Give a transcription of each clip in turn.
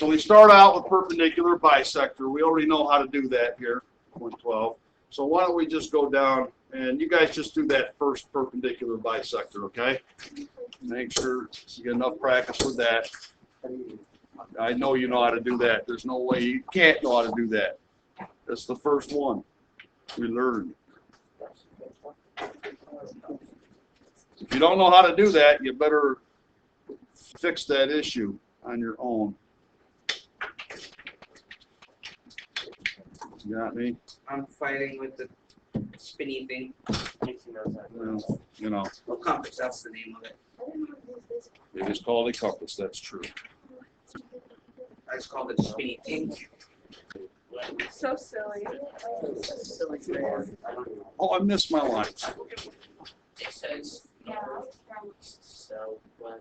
So we start out with perpendicular bisector. We already know how to do that here, 112. So why don't we just go down, and you guys just do that first perpendicular bisector, okay? Make sure you get enough practice with that. I know you know how to do that. There's no way you can't know how to do that. That's the first one we learned. If you don't know how to do that, you better fix that issue on your own. You got me? I'm fighting with the spinny thing. Well, you know, Well, compass, that's the name of it. it is called a compass, that's true. I just called it spinny thing. So silly. Oh, I missed my lines. It says so what?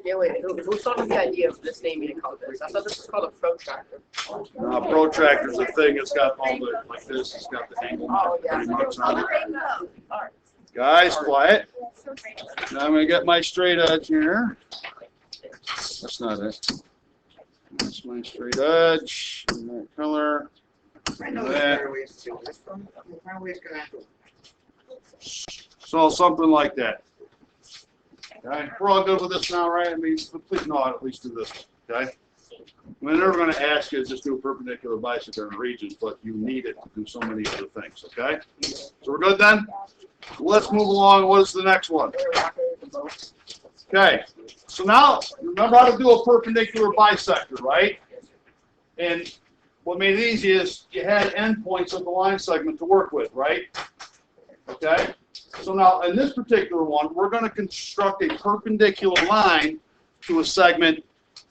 Yeah, wait, who thought of the idea of this naming a compass? I thought this was called a protractor. Protractor's a thing, it's got all the, like this, it's got the angle Oh, yeah. pretty much on it. Rainbow. Guys, quiet. So rainbow. Now I'm going to get my straight edge here. That's not it. That's my straight edge, and that color. I know there's better ways to do this from. My way's gonna have to. So something like that. Okay, we're all good with this now, right? I mean, please know how to at least do this, okay? I mean, they're going to ask you to just do a perpendicular bisector in regions, but you need it to do so many other things, okay? So we're good then? Let's move along. What is the next one? Okay, so now remember how to do a perpendicular bisector, right? And what made it easy is you had endpoints of the line segment to work with, right? Okay? So now in this particular one, we're going to construct a perpendicular line to a segment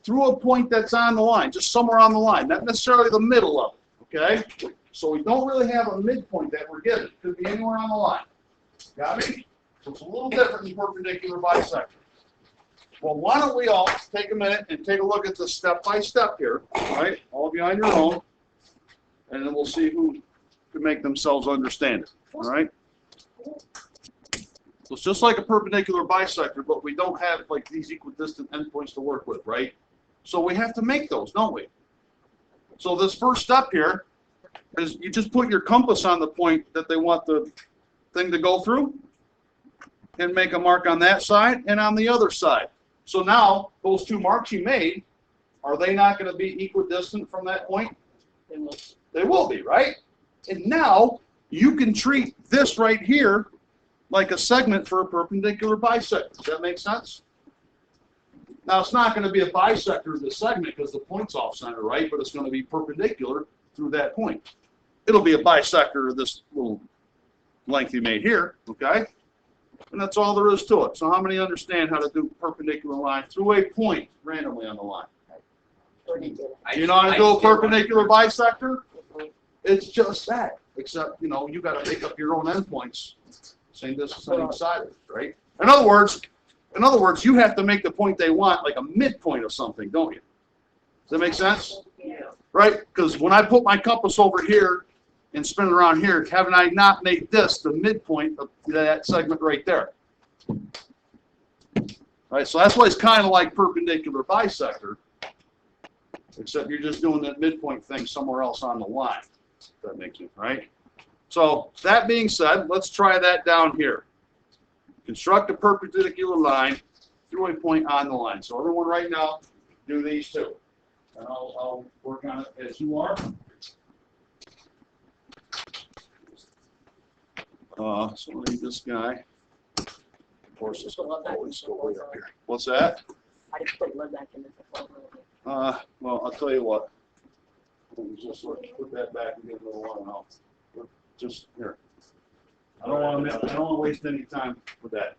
through a point that's on the line, just somewhere on the line, not necessarily the middle of it, okay? So we don't really have a midpoint that we're given. It could be anywhere on the line. Got me? So it's a little different than perpendicular bisector. Well, why don't we all take a minute and take a look at the step-by-step here, all right? All of you on your own, and then we'll see who can make themselves understand it, all right? So it's just like a perpendicular bisector, but we don't have like these equidistant endpoints to work with, right? So we have to make those, don't we? So this first step here is you just put your compass on the point that they want the thing to go through and make a mark on that side and on the other side. So now those two marks you made, are they not going to be equidistant from that point? They will be, right? And now you can treat this right here like a segment for a perpendicular bisector. Does that make sense? Now, it's not going to be a bisector of the segment because the point's off center, right? But it's going to be perpendicular through that point. It'll be a bisector of this little length you made here, okay? And that's all there is to it. So how many understand how to do perpendicular line through a point randomly on the line? You know how to do a perpendicular bisector? It's just that, except, you know, you got to make up your own endpoints. Same distance on each side of it, right? In other words, you have to make the point they want like a midpoint of something, don't you? Does that make sense? Yeah. Right? Because when I put my compass over here and spin it around here, haven't I not made this the midpoint of that segment right there? Right, so that's why it's kind of like perpendicular bisector, except you're just doing that midpoint thing somewhere else on the line. If that makes sense, right? So that being said, let's try that down here. Construct a perpendicular line through a point on the line. So everyone right now, do these two. And I'll work on it as you are. So I need this guy. Of course, this will always go way up here. What's that? I just put lead back in this. Well, I'll tell you what. Let me just put that back and get a little one out. Just here. I don't want to waste any time with that.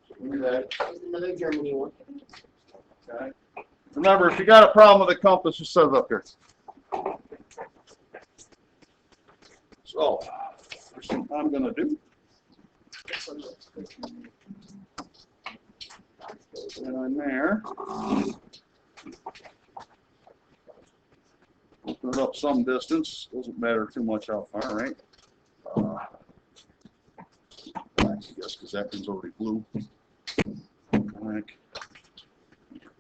So give me that. There's another Germany one. Okay. Remember, if you got a problem with the compass, just set it up here. So, first thing I'm going to do. Put that on there. Open it up some distance. Doesn't matter too much how far, right? I guess because that one's already blue. Black.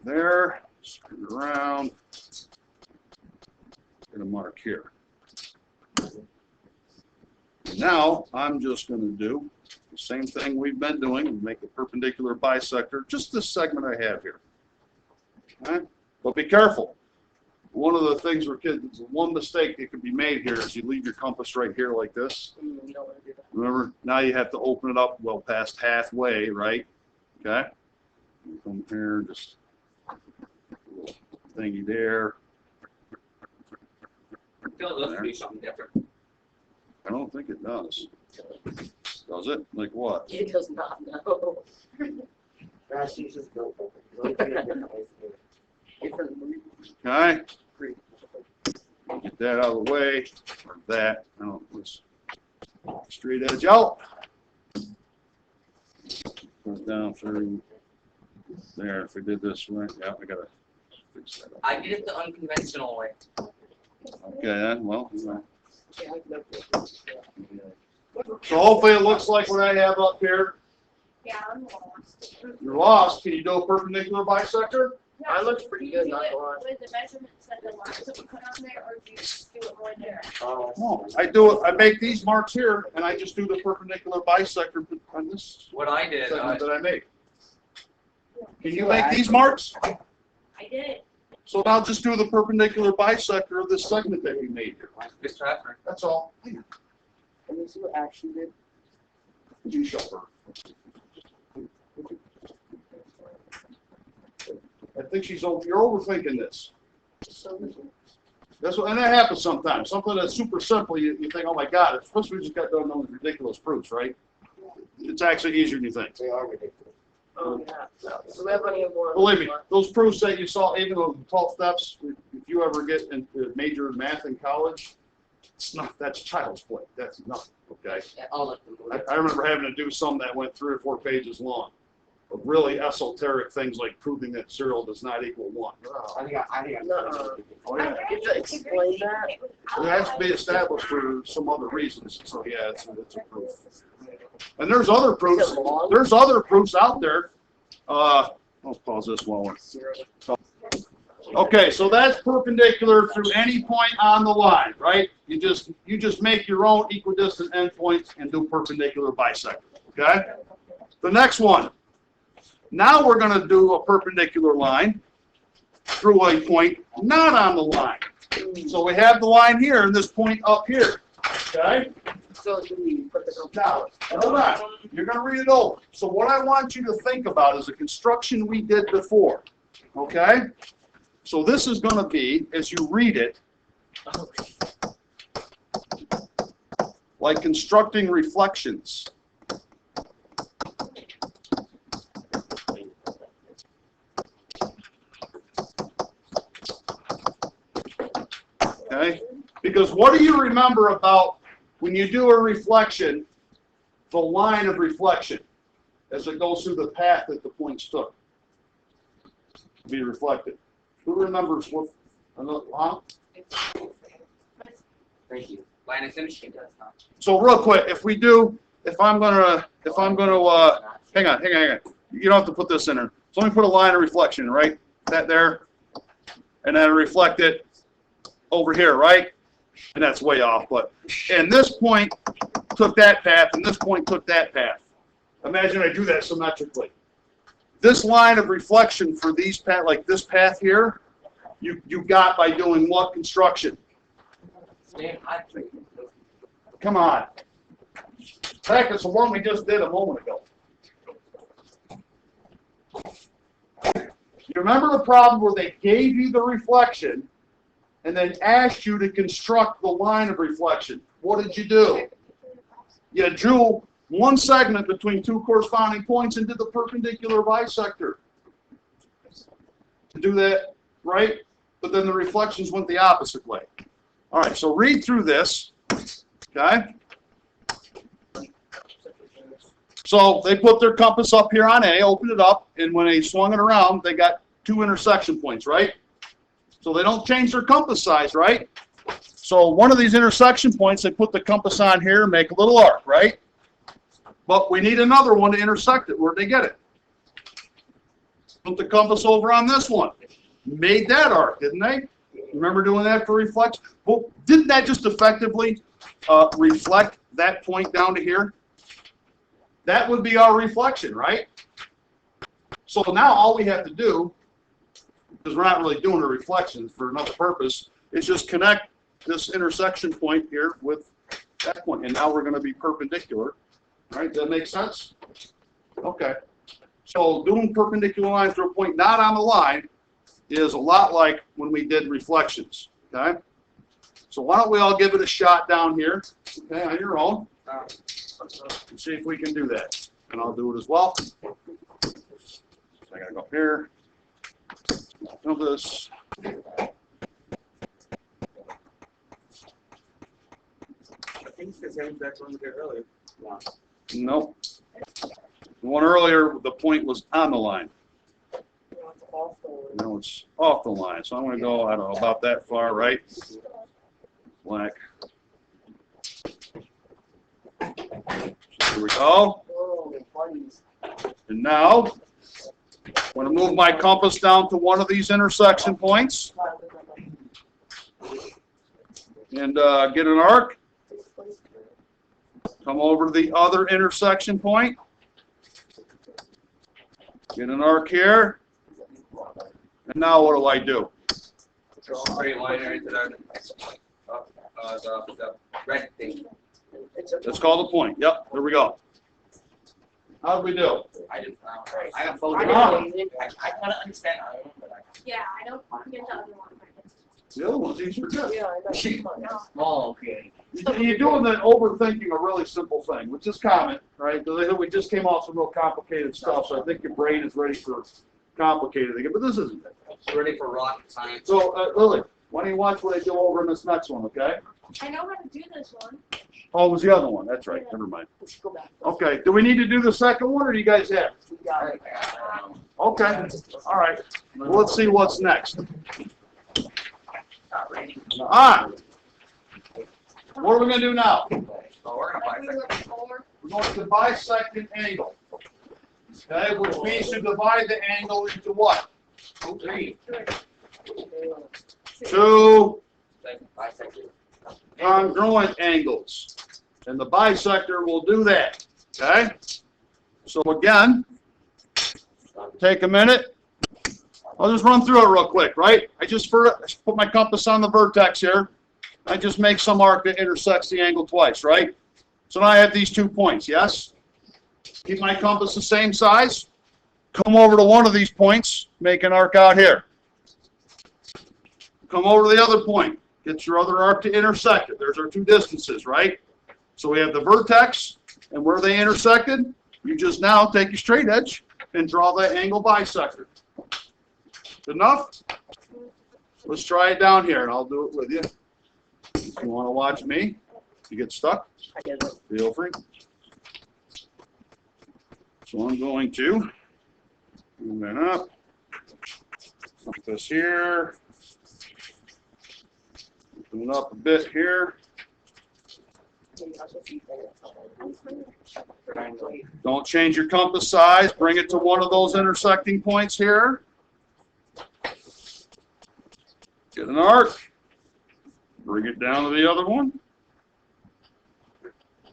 there, screw it around, get a mark here. Now, I'm just going to do the same thing we've been doing, make a perpendicular bisector, just this segment I have here. All right? But be careful. One of the things where kids, one mistake that could be made here is you leave your compass right here like this. You don't want to do that. Remember, now you have to open it up well past halfway, right? Okay? You come here, just little thingy there. Still looks to be something different. I don't think it does. Does it? Like what? It does not know. Gosh, she's just built over. There's only three different ways to do it. Different. Okay? Get that out of the way, or that. I don't, let's straight edge out. Goes down through there. If we did this right, yeah, I gotta fix that up. I did it the unconventional way. Okay, then, well, Yeah, I can go. so hopefully it looks like what I have up here. Yeah, I'm lost. You're lost. Can you do a perpendicular bisector? Mine looks pretty good, Do not it gonna lie. with the measurements and the lines that we put on there, or do you just do it one there? Oh, No, I do it. I make these marks here, and I just do the perpendicular bisector on this What I did, segment that I make. Can you make these marks? I did it. So now just do the perpendicular bisector of this segment that we made here. Miss Trapper, That's all. Let me see what Ashley did. Would you show her? I think you're overthinking this. So, That's what, and that happens sometimes. Something that's super simple, you think, oh my God, it's supposed to be just got done those ridiculous proofs, right? It's actually easier than you think. they are ridiculous. oh, yeah. So we have any more? Believe me, those proofs that you saw, even though the 12 steps, if you ever get into major in math in college, it's not, that's child's play. That's nothing, okay? Yeah, I'll let them go. I remember having to do some that went 3 or 4 pages long. Of really esoteric things like proving that 0 does not equal 1. I think I Nuh-uh. Oh, yeah. Could you explain that? It has to be established for some other reasons, so yeah, it's a proof. And there's other proofs, Is it long? there's other proofs out there. I'll pause this while we're. Zero. Okay, so that's perpendicular through any point on the line, right? You just make your own equidistant endpoints and do perpendicular bisector, okay? The next one. Now we're going to do a perpendicular line through a point not on the line. So we have the line here and this point up here, okay? So do we put the Now, hold on. You're going to read it over. So what I want you to think about is the construction we did before, okay? So this is going to be, as you read it, like constructing reflections. Okay? Because what do you remember about when you do a reflection, the line of reflection, as it goes through the path that the points took to be reflected? Who remembers what? Huh? Thank you. line of symetry does not. So real quick, if I'm gonna, hang on. You don't have to put this in there. So let me put a line of reflection, right? That there, and then reflect it over here, right? And that's way off, but, and this point took that path, and this point took that path. Imagine I do that symmetrically. This line of reflection for these path, like this path here, you got by doing what construction? Stand high. Come on. Heck, it's the one we just did a moment ago. You remember the problem where they gave you the reflection and then asked you to construct the line of reflection? What did you do? You drew one segment between two corresponding points and did the perpendicular bisector. To do that, right? But then the reflections went the opposite way. All right, so read through this, okay? So they put their compass up here on A, opened it up, and when they swung it around, they got two intersection points, right? So they don't change their compass size, right? So one of these intersection points, they put the compass on here, make a little arc, right? But we need another one to intersect it. Where'd they get it? Put the compass over on this one. Made that arc, didn't they? Remember doing that for reflex? Well, didn't that just effectively reflect that point down to here? That would be our reflection, right? So now all we have to do, because we're not really doing a reflection for another purpose, is just connect this intersection point here with that point. And now we're going to be perpendicular. Right? Does that make sense? Okay. So doing perpendicular lines to a point not on the line is a lot like when we did reflections. Okay? So why don't we all give it a shot down here, okay, on your own, and see if we can do that. And I'll do it as well. So I gotta go up here. I'll do this. I think it's the same exact one we did earlier. Nope. The one earlier, the point was on the line. Now it's off the line. So I'm going to go, I don't know, about that far, right? Black. Here we go. And now, I'm going to move my compass down to one of these intersection points and get an arc. Come over to the other intersection point. Get an arc here. And now what do I do? Draw a straight line right to that. The red thing. That's called a point. Yep, there we go. How did we do? I didn't. I got photos. Ah. I kind of understand. I don't know, but Yeah, I don't get the other one. The other one's easier too. Yeah, I know. No. Oh, okay. You're doing the overthinking a really simple thing, which is common, right? Because we just came off some real complicated stuff, so I think your brain is ready for complicated again, but this isn't it. Ready for rocket science. So, Lily, why don't you watch what I do over in this next one, okay? I know how to do this one. Oh, it was the other one. That's right. Never mind. Let's go back. Okay. Do we need to do the second one, or do you guys have? We got it. Okay. All right. Well, let's see what's next. Not ready. Ah. What are we going to do now? Oh, we're gonna Like buy we were before. We're going to bisect an angle. Okay, which means to divide the angle into what? three. Two Bisected. congruent angles. And the bisector will do that. Okay? So again, take a minute. I'll just run through it real quick, right? I just put my compass on the vertex here. I just make some arc that intersects the angle twice, right? So now I have these 2 points, yes? Keep my compass the same size. Come over to one of these points, make an arc out here. Come over to the other point. Get your other arc to intersect it. There's our 2 distances, right? So we have the vertex, and where they intersected, you just now take your straight edge and draw that angle bisector. Good enough? Let's try it down here, and I'll do it with you. If you want to watch me, you get stuck, I get it. feel free. So I'm going to move that up. Put this here. Open it up a bit here. Don't change your compass size. Bring it to one of those intersecting points here. Get an arc. Bring it down to the other one.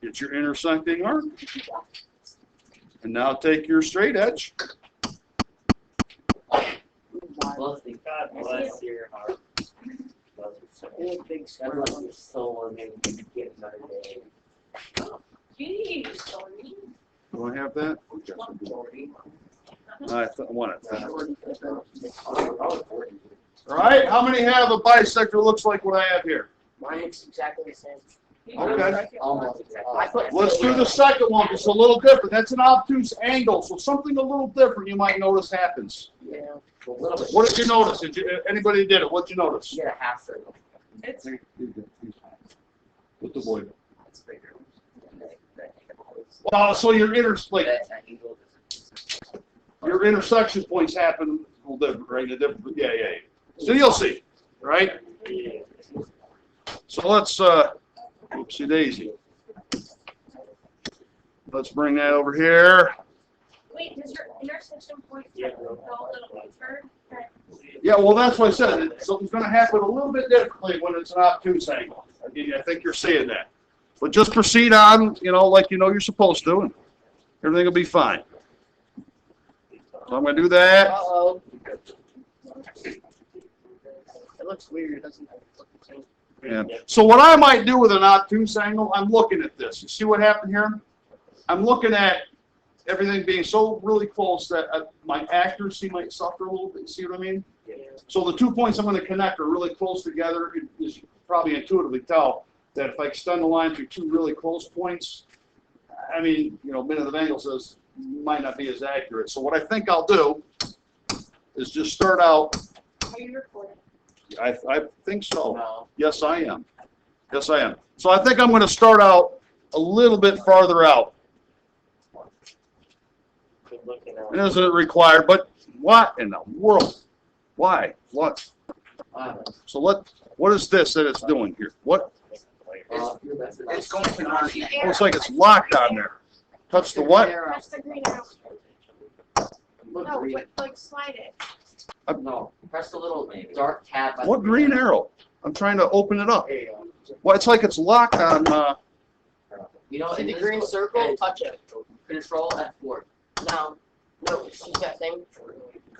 Get your intersecting arc. And now take your straight edge. God bless your heart. Big Everyone's so maybe get another day. Jeez, Tony. Do I have that? I want it. All right, how many have a bisector looks like what I have here? Mine looks exactly the same. Okay. Almost exactly. I put- Let's do the second one. It's a little different. That's an obtuse angle, so something a little different you might notice happens. Yeah. A little bit. What did you notice? Anybody did it? What'd you notice? You get a half circle. It's With the void. It's bigger. Well, so your That angle doesn't- your intersection points happen a little different, right? Yeah. So you'll see, right? So let's oopsie daisy. Let's bring that over here. Wait, does your intersection point go a little deeper? Yeah, well, that's what I said. Something's gonna happen a little bit differently when it's an obtuse angle. I think you're seeing that. But just proceed on, like you're supposed to, and everything will be fine. So I'm gonna do that. Uh-oh. It looks weird, doesn't it? Look the same. Yeah. So what I might do with an obtuse angle, I'm looking at this. You see what happened here? I'm looking at everything being so really close that my accuracy might suffer a little bit. See what I mean? So the 2 points I'm going to connect are really close together. You can probably intuitively tell that if I extend the line through 2 really close points, minute of angle says might not be as accurate. So what I think I'll do is just start out. Are you recording? I think so. No. Yes, I am. Yes, I am. So I think I'm going to start out a little bit farther out. Good looking at It isn't required, but what in the world? Why? What? So what is this that it's doing here? What? It's going to run. Oh, it's like it's locked on there. Touch the what? Touch the green arrow. No, like slide it. No, press the little dark tab. by What the green arrow? I'm trying to open it up. There you go. Well, it's like it's locked on. You know, See in the this green book, circle? it's Touch it. Control F4. No, see that thing?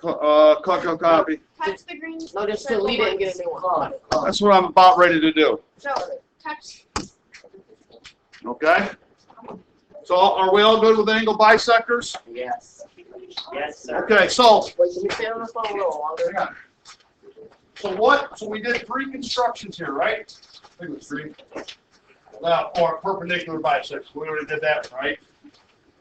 Copy. Touch the green. No, just circle delete it and once. get a new one. That's what I'm about ready to do. So, touch. Okay. So are we all good with angle bisectors? Yes. Yes, sir. Okay. So. Wait, can we stay on this one a little longer? Hang on. So we did 3 constructions here, right? I think it was 3. Or perpendicular bisects. We already did that, right?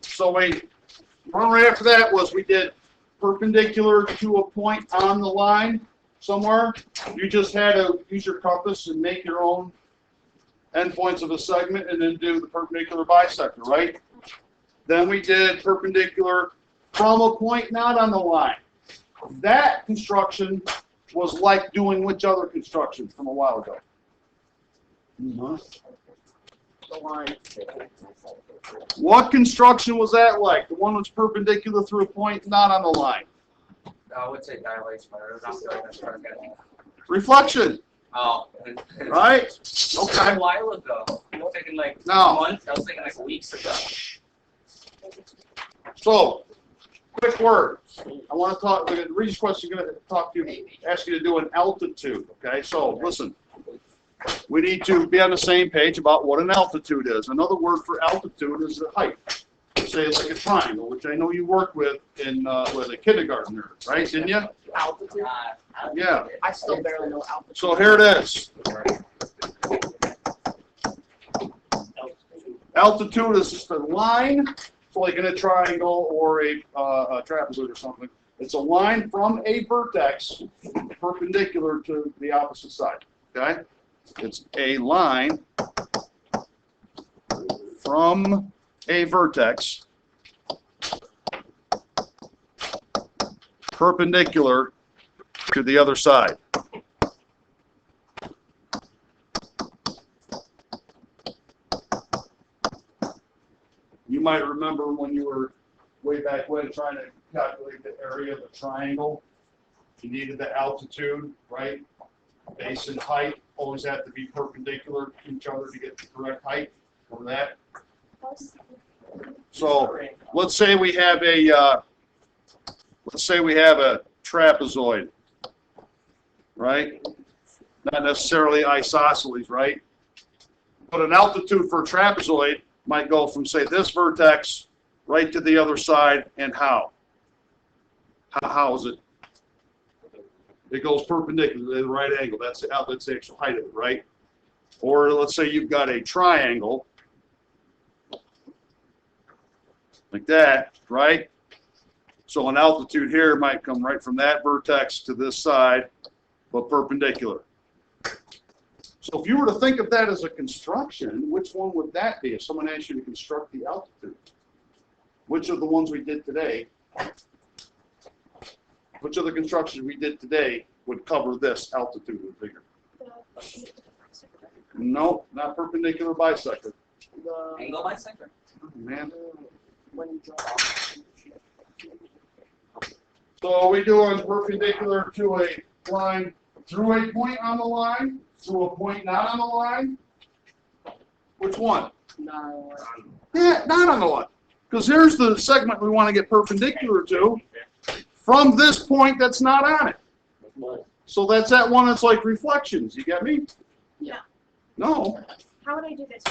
So one right after that was we did perpendicular to a point on the line somewhere. You just had to use your compass and make your own endpoints of a segment and then do the perpendicular bisector, right? Then we did perpendicular from a point not on the line. That construction was like doing which other construction from a while ago? The line. What construction was that like? The one that's perpendicular through a point not on the line. I would say dilation, but I'm not going to Reflection, Oh. right? A Okay. while ago. I was thinking like No. months. I was thinking like weeks ago. So, quick word. I want to talk, the Regis question is going to ask you to do an altitude, okay? So, listen. We need to be on the same page about what an altitude is. Another word for altitude is the height. Say like a triangle, which I know you worked with in with a kindergartner, right? Didn't you? Altitude? Yeah. I still barely know altitude. So here it is. Altitude is just a line, so like in a triangle or a trapezoid or something. It's a line from a vertex perpendicular to the opposite side. Okay? It's a line from a vertex perpendicular to the other side. You might remember when you were way back when trying to calculate the area of a triangle, you needed the altitude, right? Base and height always have to be perpendicular to each other to get the correct height. Remember that? So let's say we have a trapezoid, right? Not necessarily isosceles, right? But an altitude for a trapezoid might go from, say, this vertex right to the other side, and how? How is it? It goes perpendicular to the right angle. That's the actual height of it, right? Or let's say you've got a triangle like that, right? So an altitude here might come right from that vertex to this side, but perpendicular. So if you were to think of that as a construction, which one would that be if someone asked you to construct the altitude? Which of the ones we did today, which of the constructions we did today would cover this altitude and figure? No, not perpendicular bisector. The, Angle bisector. Man, when you draw. So are we doing perpendicular to a line through a point on the line, through a point not on the line? Which one? No. Yeah, not on the line. Because here's the segment we want to get perpendicular to from this point that's not on it. So that's that one that's like reflections. You get me? Yeah. No. How would I do this?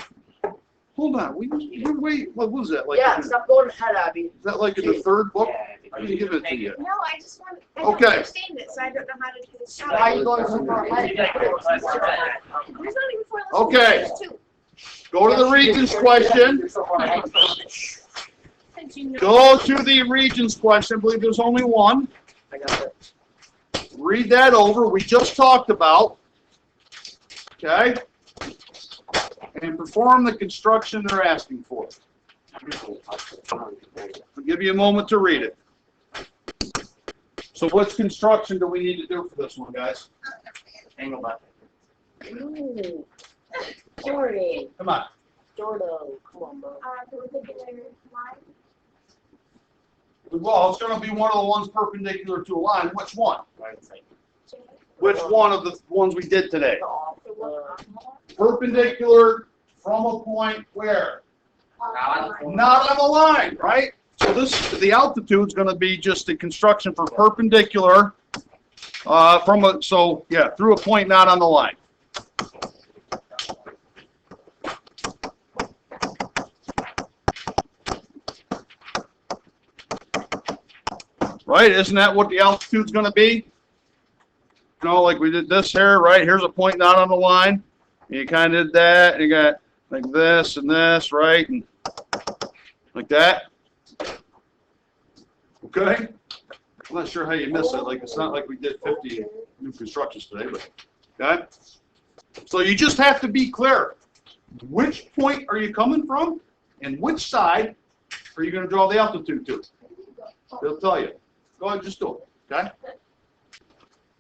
Hold on. Wait. What was that? Like, Yeah, stop going ahead, Abby. is that like in the third book? Yeah, I didn't give it to you. No, I just want, I don't Okay. understand it, so I don't know how to do this. Why are you going so far ahead? There's not even four lessons. Okay. There's two. Go to the Regents question. Since you know- Go to the Regents question. I believe there's only one. I got it. Read that over. We just talked about. Okay? And perform the construction they're asking for. I'll give you a moment to read it. So what construction do we need to do for this one, guys? Angle button. Ooh. Jordan. Come on. Jordan. Come on, bro. Perpendicular line. Well, it's going to be one of the ones perpendicular to a line. Which one? Right side. Which one of the ones we did today? Uh, Perpendicular from a point where? Not on the line, right? So the altitude's going to be just the construction for perpendicular through a point not on the line. Right? Isn't that what the altitude's going to be? You know, like we did this here, right? Here's a point not on the line. And you kind of did that, and you got like this and this, right? And like that. Okay? I'm not sure how you miss it. Like, it's not like we did 50 new constructions today, but, okay? So you just have to be clear. Which point are you coming from, and which side are you going to draw the altitude to? They'll tell you. Go ahead, just do it, okay?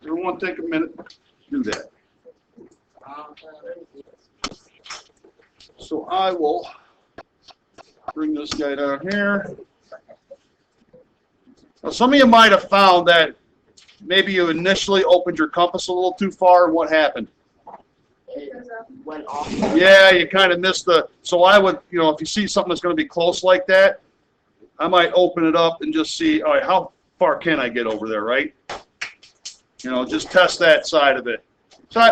Everyone take a minute, do that. So I will bring this guy down here. Now, some of you might have found that maybe you initially opened your compass a little too far, and what happened? It went off. Yeah, you kind of missed so I would, if you see something that's going to be close like that, I might open it up and just see, all right, how far can I get over there, right? Just test that side of it. So I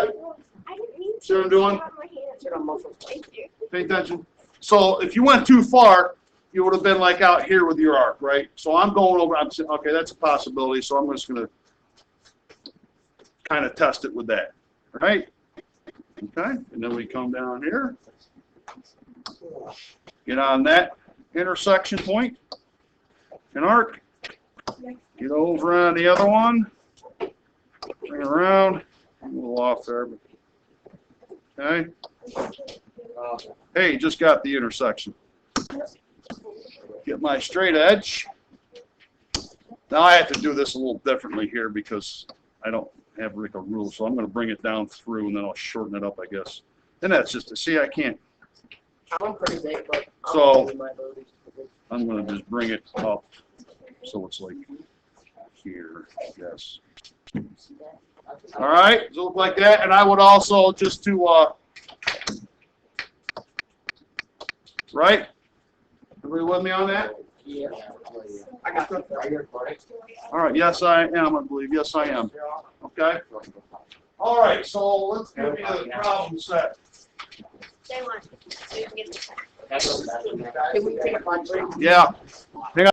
didn't mean to. See what I'm doing? It's on my hand. Turn on muscles. Thank you. pay attention. So if you went too far, you would have been like out here with your arc, right? So I'm going over, I'm saying, okay, that's a possibility, so I'm just going to kind of test it with that, right? Okay, and then we come down here, get on that intersection point, and arc, get over on the other one, bring it around, I'm a little off there, but, okay. Hey, just got the intersection. Get my straight edge. Now I have to do this a little differently here because I don't have like a rule, so I'm going to bring it down through and then I'll shorten it up, I guess. And that's just to see, I can't. I'm pretty big, but So- my abilities. I'm going to just bring it up so it's like here, yes. All right, so look like that, and I would also just to, right? Everybody with me on that? Yeah. I got the, are you recording? All right, yes, I am, I believe. Yes, I am. Okay? All right, so let's give you the problem set. Say one. So you can get the Can we take a lunch break? Yeah. Hang on.